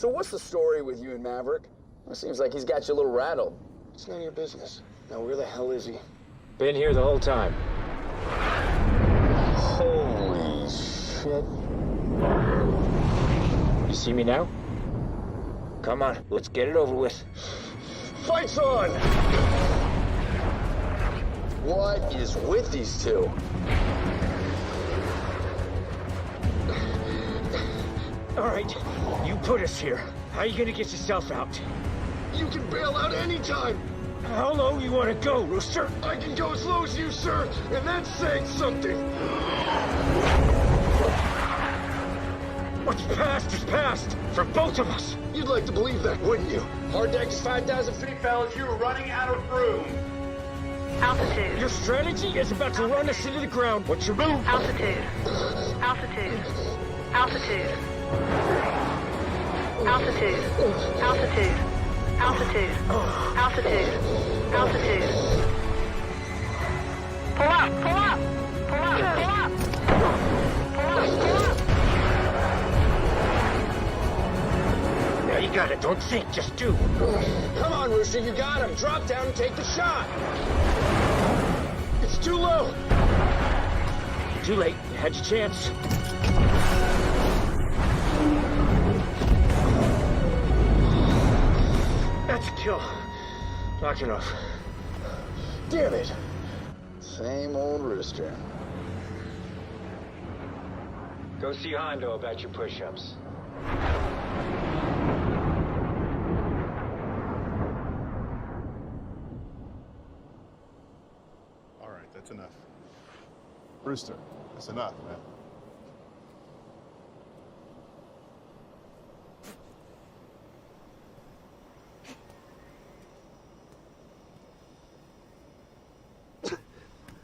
So what's the story with you and Maverick? It seems like he's got you a little rattled. It's none of your business. Now, where the hell is he? Been here the whole time. Holy shit. You see me now? Come on, let's get it over with. Fight's on! What is with these two? All right, you put us here. How are you gonna get yourself out? You can bail out anytime! How low you wanna go, Rooster? I can go as low as you, sir, and that's saying something! What's past is past, for both of us. You'd like to believe that, wouldn't you? Hard deck is 5,000 feet, fellas. You're running out of room. Altitude. Your strategy is about to run us into the ground. What's your move? Altitude. Altitude. Altitude. Altitude. Altitude. Altitude. Altitude. Altitude. Pull up! Pull up! Pull up! Pull up! Pull up! Pull up! Now you got it. Don't think, just do. Come on, Rooster, you got him. Drop down and take the shot. It's too low. Too late. You had your chance. That's a kill. Knock it off. Damn it. Same old Rooster. Go see Hondo about your push-ups. All right, that's enough. Rooster, that's enough, man.